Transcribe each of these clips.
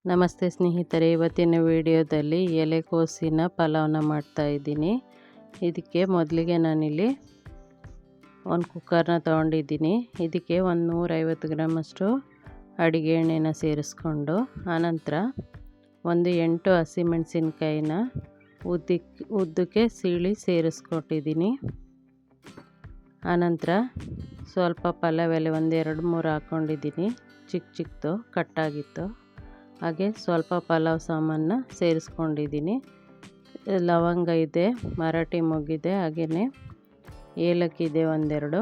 ನಮಸ್ತೆ ಸ್ನೇಹಿತರೆ, ಇವತ್ತಿನ ವಿಡಿಯೋದಲ್ಲಿ ಎಲೆಕೋಸಿನ ಪಲಾವ್ನ ಮಾಡ್ತಾಯಿದ್ದೀನಿ. ಇದಕ್ಕೆ ಮೊದಲಿಗೆ ನಾನಿಲ್ಲಿ ಒಂದು ಕುಕ್ಕರ್ನ ತೊಗೊಂಡಿದ್ದೀನಿ. ಇದಕ್ಕೆ ಒಂದು 150 ಗ್ರಾಮಷ್ಟು ಅಡುಗೆ ಎಣ್ಣೆನ ಸೇರಿಸ್ಕೊಂಡು ಆನಂತರ ಒಂದು 8 ಹಸಿಮೆಣಸಿನ್ಕಾಯಿನ ಉದ್ದಕ್ಕೆ ಸೀಳಿ ಸೇರಿಸ್ಕೊಟ್ಟಿದ್ದೀನಿ. ಆನಂತರ ಸ್ವಲ್ಪ ಪಲಾವ್ ಎಲೆ ಒಂದು 2-3 ಹಾಕ್ಕೊಂಡಿದ್ದೀನಿ, ಚಿಕ್ಕದು ಕಟ್ಟಾಗಿತ್ತು. ಹಾಗೆ ಸ್ವಲ್ಪ ಪಲಾವ್ ಸಾಮಾನ ಸೇರಿಸ್ಕೊಂಡಿದ್ದೀನಿ. ಲವಂಗ ಇದೆ, ಮರಾಠಿ ಮೊಗ್ಗಿದೆ, ಹಾಗೆಯೇ ಏಲಕ್ಕಿ ಇದೆ ಒಂದೆರಡು,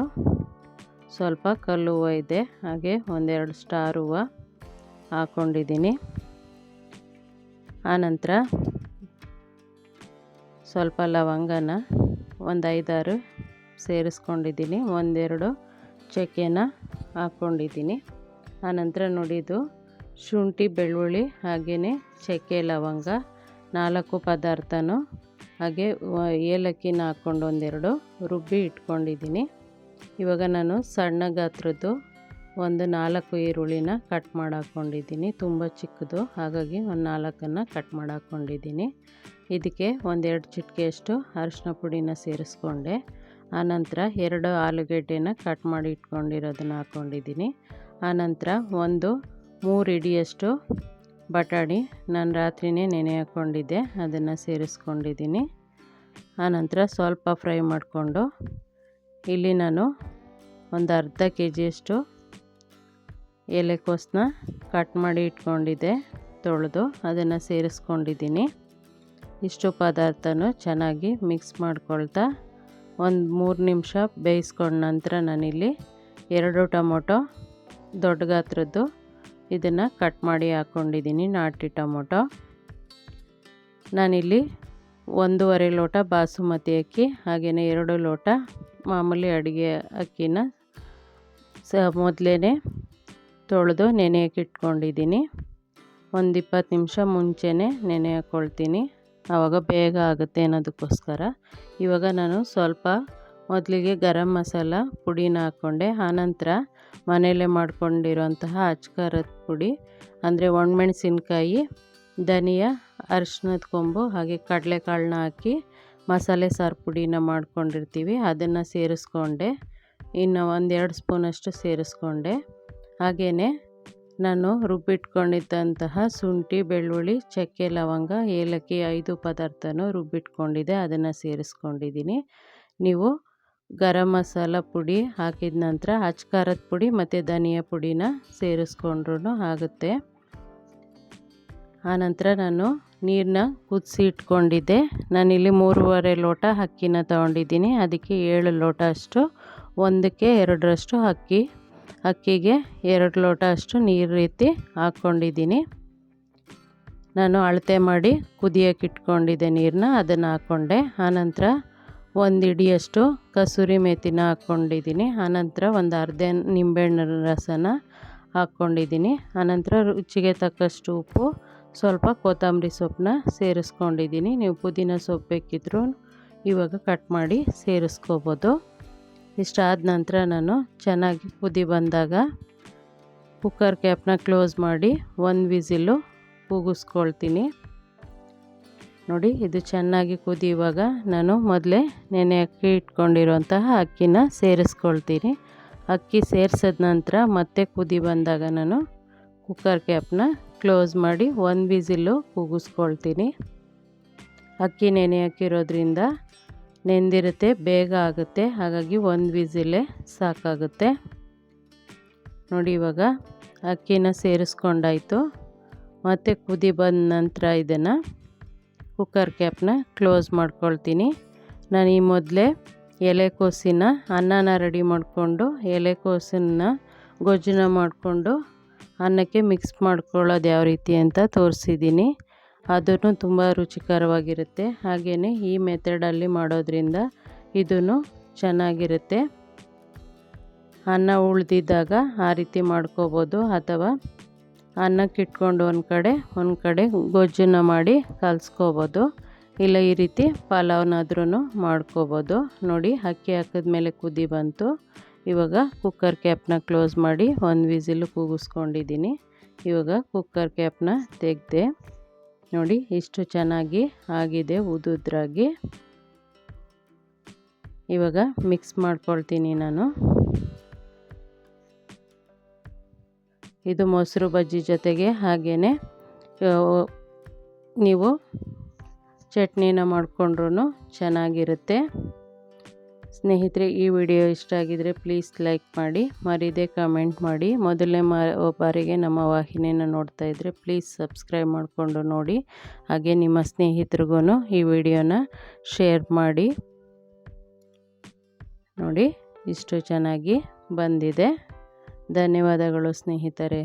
ಸ್ವಲ್ಪ ಕಲ್ಲು ಹೂವು ಇದೆ, ಹಾಗೆ ಒಂದೆರಡು ಸ್ಟಾರ್ ಹೂವು ಹಾಕ್ಕೊಂಡಿದ್ದೀನಿ. ಆನಂತರ ಸ್ವಲ್ಪ ಲವಂಗನ ಒಂದು 5-6 ಸೇರಿಸ್ಕೊಂಡಿದ್ದೀನಿ, ಒಂದೆರಡು ಚಕ್ಕೆನ ಹಾಕ್ಕೊಂಡಿದ್ದೀನಿ. ಆನಂತರ ನೋಡಿ, ಇದು ಶುಂಠಿ ಬೆಳ್ಳುಳ್ಳಿ ಹಾಗೆಯೇ ಚಕ್ಕೆ ಲವಂಗ 4 ಪದಾರ್ಥನೂ ಹಾಗೆ ಏಲಕ್ಕಿನ ಹಾಕ್ಕೊಂಡು ಒಂದೆರಡು ರುಬ್ಬಿ ಇಟ್ಕೊಂಡಿದ್ದೀನಿ. ಇವಾಗ ನಾನು ಸಣ್ಣ ಗಾತ್ರದ್ದು ಒಂದು 4 ಈರುಳ್ಳಿನ ಕಟ್ ಮಾಡಿ ಹಾಕ್ಕೊಂಡಿದ್ದೀನಿ. ತುಂಬ ಚಿಕ್ಕದು, ಹಾಗಾಗಿ ಒಂದು 4 ಕಟ್ ಮಾಡಿ ಹಾಕ್ಕೊಂಡಿದ್ದೀನಿ. ಇದಕ್ಕೆ ಒಂದೆರಡು ಚಿಟಿಕೆಯಷ್ಟು ಅರಿಶಿನ ಪುಡಿನ ಸೇರಿಸ್ಕೊಂಡೆ. ಆನಂತರ 2 ಆಲೂಗೆಡ್ಡೆನ ಕಟ್ ಮಾಡಿ ಇಟ್ಕೊಂಡಿರೋದನ್ನ ಹಾಕ್ಕೊಂಡಿದ್ದೀನಿ. ಆನಂತರ 3 ಹಿಡಿಯಷ್ಟು ಬಟಾಣಿ ನಾನು ರಾತ್ರಿಯೇ ನೆನೆ ಹಾಕ್ಕೊಂಡಿದ್ದೆ, ಅದನ್ನು ಸೇರಿಸ್ಕೊಂಡಿದ್ದೀನಿ. ಆನಂತರ ಸ್ವಲ್ಪ ಫ್ರೈ ಮಾಡಿಕೊಂಡು ಇಲ್ಲಿ ನಾನು ಒಂದು ಅರ್ಧ ಕೆಜಿಯಷ್ಟು ಎಲೆಕೋಸನ್ನ ಕಟ್ ಮಾಡಿ ಇಟ್ಕೊಂಡಿದ್ದೆ, ತೊಳೆದು ಅದನ್ನು ಸೇರಿಸ್ಕೊಂಡಿದ್ದೀನಿ. ಇಷ್ಟು ಪದಾರ್ಥನೂ ಚೆನ್ನಾಗಿ ಮಿಕ್ಸ್ ಮಾಡ್ಕೊಳ್ತಾ ಒಂದು 3 ನಿಮಿಷ ಬೇಯಿಸ್ಕೊಂಡ ನಂತರ ನಾನಿಲ್ಲಿ 2 ಟೊಮೊಟೊ ದೊಡ್ಡ ಗಾತ್ರದ್ದು ಇದನ್ನು ಕಟ್ ಮಾಡಿ ಹಾಕ್ಕೊಂಡಿದ್ದೀನಿ, ನಾಟಿ ಟೊಮೊಟೊ. ನಾನಿಲ್ಲಿ 1.5 ಲೋಟ ಬಾಸುಮತಿ ಅಕ್ಕಿ ಹಾಗೆಯೇ 2 ಲೋಟ ಮಾಮೂಲಿ ಅಡುಗೆ ಅಕ್ಕಿನ ಮೊದಲೇ ತೊಳೆದು ನೆನೆಯೋಕೆ ಇಟ್ಕೊಂಡಿದ್ದೀನಿ. ಒಂದು 20 ನಿಮಿಷ ಮುಂಚೆನೇ ನೆನೆ ಹಾಕ್ಕೊಳ್ತೀನಿ, ಆವಾಗ ಬೇಗ ಆಗುತ್ತೆ ಅನ್ನೋದಕ್ಕೋಸ್ಕರ. ಇವಾಗ ನಾನು ಸ್ವಲ್ಪ ಮೊದಲಿಗೆ ಗರಂ ಮಸಾಲ ಪುಡಿನ ಹಾಕ್ಕೊಂಡೆ. ಆನಂತರ ಮನೆಯಲ್ಲೇ ಮಾಡ್ಕೊಂಡಿರೋಂತಹ ಅಚ್ಕಾರದ ಪುಡಿ ಅಂದರೆ ಒಣಮೆಣಸಿನ್ಕಾಯಿ, ಧನಿಯಾ, ಅರಿಶಿನದ ಕೊಂಬು ಹಾಗೆ ಕಡಲೆಕಾಳನ್ನ ಹಾಕಿ ಮಸಾಲೆ ಸಾರು ಪುಡಿನ ಮಾಡ್ಕೊಂಡಿರ್ತೀವಿ, ಅದನ್ನು ಸೇರಿಸ್ಕೊಂಡೆ. ಇನ್ನು 1-2 ಸ್ಪೂನಷ್ಟು ಸೇರಿಸ್ಕೊಂಡೆ. ಹಾಗೆಯೇ ನಾನು ರುಬ್ಬಿಟ್ಕೊಂಡಿದ್ದಂತಹ ಶುಂಠಿ ಬೆಳ್ಳುಳ್ಳಿ ಚಕ್ಕೆ ಲವಂಗ ಏಲಕ್ಕಿ 5 ಪದಾರ್ಥನೂ ರುಬ್ಬಿಟ್ಕೊಂಡಿದ್ದೆ, ಅದನ್ನು ಸೇರಿಸ್ಕೊಂಡಿದ್ದೀನಿ. ನೀವು ಗರಂ ಮಸಾಲ ಪುಡಿ ಹಾಕಿದ ನಂತರ ಅಚ್ಕಾರದ ಪುಡಿ ಮತ್ತು ಧನಿಯಾ ಪುಡಿನ ಸೇರಿಸ್ಕೊಂಡ್ರೂ ಆಗುತ್ತೆ. ಆನಂತರ ನಾನು ನೀರನ್ನ ಕುದಿಸಿ ಇಟ್ಕೊಂಡಿದ್ದೆ. ನಾನಿಲ್ಲಿ 3.5 ಲೋಟ ಅಕ್ಕಿನ ತೊಗೊಂಡಿದ್ದೀನಿ, ಅದಕ್ಕೆ 7 ಲೋಟ ಅಷ್ಟು, 1ಕ್ಕೆ 2ರಷ್ಟು ಅಕ್ಕಿಗೆ 2 ಲೋಟ ಅಷ್ಟು ನೀರು ರೀತಿ ಹಾಕ್ಕೊಂಡಿದ್ದೀನಿ. ನಾನು ಅಳತೆ ಮಾಡಿ ಕುದಿಯೋಕೆ ಇಟ್ಕೊಂಡಿದ್ದೆ ನೀರನ್ನ, ಅದನ್ನು ಹಾಕ್ಕೊಂಡೆ. ಆನಂತರ 1 ಹಿಡಿಯಷ್ಟು ಕಸೂರಿ ಮೇಥಿನ ಹಾಕ್ಕೊಂಡಿದ್ದೀನಿ. ಆನಂತರ ಒಂದು ಅರ್ಧ ನಿಂಬೆಹಣ್ಣು ರಸನ ಹಾಕ್ಕೊಂಡಿದ್ದೀನಿ. ಆನಂತರ ರುಚಿಗೆ ತಕ್ಕಷ್ಟು ಉಪ್ಪು, ಸ್ವಲ್ಪ ಕೊತ್ತಂಬರಿ ಸೊಪ್ಪನ್ನ ಸೇರಿಸ್ಕೊಂಡಿದ್ದೀನಿ. ನೀವು ಪುದೀನ ಸೊಪ್ಪು ಬೇಕಿದ್ರೂ ಇವಾಗ ಕಟ್ ಮಾಡಿ ಸೇರಿಸ್ಕೋಬೋದು. ಇಷ್ಟಾದ ನಂತರ ನಾನು ಚೆನ್ನಾಗಿ ಕುದಿ ಬಂದಾಗ ಕುಕ್ಕರ್ ಕ್ಯಾಪ್ನ ಕ್ಲೋಸ್ ಮಾಡಿ 1 ವಿಸಿಲು ಕೂಗಿಸ್ಕೊಳ್ತೀನಿ. ನೋಡಿ, ಇದು ಚೆನ್ನಾಗಿ ಕುದಿಯುವಾಗ ನಾನು ಮೊದಲೇ ನೆನೆ ಅಕ್ಕಿ ಇಟ್ಕೊಂಡಿರುವಂತಹ ಅಕ್ಕಿನ ಸೇರಿಸ್ಕೊಳ್ತೀನಿ. ಅಕ್ಕಿ ಸೇರಿಸಿದ ನಂತರ ಮತ್ತೆ ಕುದಿ ಬಂದಾಗ ನಾನು ಕುಕ್ಕರ್ ಕ್ಯಾಪ್ನ ಕ್ಲೋಸ್ ಮಾಡಿ 1 ವಿಸಿಲು ಕೂಗಿಸ್ಕೊಳ್ತೀನಿ. ಅಕ್ಕಿ ನೆನೆ ಹಾಕಿರೋದ್ರಿಂದ ನೆಂದಿರುತ್ತೆ, ಬೇಗ ಆಗುತ್ತೆ, ಹಾಗಾಗಿ 1 ವಿಸಿಲೇ ಸಾಕಾಗುತ್ತೆ. ನೋಡಿ, ಇವಾಗ ಅಕ್ಕಿನ ಸೇರಿಸ್ಕೊಂಡಾಯಿತು. ಮತ್ತು ಕುದಿ ಬಂದ ನಂತರ ಇದನ್ನು ಕುಕ್ಕರ್ ಕ್ಯಾಪ್ನ ಕ್ಲೋಸ್ ಮಾಡ್ಕೊಳ್ತೀನಿ. ನಾನು ಈ ಮೊದಲೇ ಎಲೆಕೋಸಿನ ಅನ್ನನ ರೆಡಿ ಮಾಡಿಕೊಂಡು ಎಲೆಕೋಸನ್ನ ಗೊಜ್ಜನ್ನ ಮಾಡಿಕೊಂಡು ಅನ್ನಕ್ಕೆ ಮಿಕ್ಸ್ ಮಾಡ್ಕೊಳ್ಳೋದು ಯಾವ ರೀತಿ ಅಂತ ತೋರಿಸಿದ್ದೀನಿ. ಅದೂ ತುಂಬ ರುಚಿಕರವಾಗಿರುತ್ತೆ. ಹಾಗೆಯೇ ಈ ಮೆಥಡಲ್ಲಿ ಮಾಡೋದ್ರಿಂದ ಇದೂ ಚೆನ್ನಾಗಿರುತ್ತೆ. ಅನ್ನ ಉಳಿದಿದ್ದಾಗ ಆ ರೀತಿ ಮಾಡ್ಕೋಬೋದು, ಅಥವಾ ಅನ್ನಕ್ಕೆ ಇಟ್ಕೊಂಡು ಒಂದು ಕಡೆ ಗೊಜ್ಜನ್ನ ಮಾಡಿ ಕಲಿಸ್ಕೋಬೋದು, ಇಲ್ಲ ಈ ರೀತಿ ಪಲಾವ್ನಾದ್ರೂ ಮಾಡ್ಕೋಬೋದು. ನೋಡಿ, ಅಕ್ಕಿ ಹಾಕಿದ್ಮೇಲೆ ಕುದಿ ಬಂತು. ಇವಾಗ ಕುಕ್ಕರ್ ಕ್ಯಾಪ್ನ ಕ್ಲೋಸ್ ಮಾಡಿ 1 ವಿಸಿಲು ಕೂಗಿಸ್ಕೊಂಡಿದ್ದೀನಿ. ಇವಾಗ ಕುಕ್ಕರ್ ಕ್ಯಾಪ್ನ ತೆಗೆದೆ. ನೋಡಿ ಇಷ್ಟು ಚೆನ್ನಾಗಿ ಆಗಿದೆ ಉದುದ್ರಾಗಿ. ಇವಾಗ ಮಿಕ್ಸ್ ಮಾಡ್ಕೊಳ್ತೀನಿ ನಾನು. ಇದು ಮೊಸರು ಬಜ್ಜಿ ಜೊತೆಗೆ ಹಾಗೆಯೇ ನೀವು ಚಟ್ನಿನ ಮಾಡಿಕೊಂಡ್ರೂ ಚೆನ್ನಾಗಿರುತ್ತೆ. ಸ್ನೇಹಿತರೆ, ಈ ವಿಡಿಯೋ ಇಷ್ಟ ಆಗಿದರೆ ಪ್ಲೀಸ್ ಲೈಕ್ ಮಾಡಿ, ಮರೀದೆ ಕಮೆಂಟ್ ಮಾಡಿ. ಮೊದಲನೇ ಬಾರಿಗೆ ನಮ್ಮ ವಾಹಿನಿನ ನೋಡ್ತಾ ಇದ್ದರೆ ಪ್ಲೀಸ್ ಸಬ್ಸ್ಕ್ರೈಬ್ ಮಾಡಿಕೊಂಡು ನೋಡಿ. ಹಾಗೆ ನಿಮ್ಮ ಸ್ನೇಹಿತರಿಗೂ ಈ ವಿಡಿಯೋನ ಶೇರ್ ಮಾಡಿ. ನೋಡಿ ಇಷ್ಟು ಚೆನ್ನಾಗಿ ಬಂದಿದೆ. ಧನ್ಯವಾದಗಳು ಸ್ನೇಹಿತರೆ.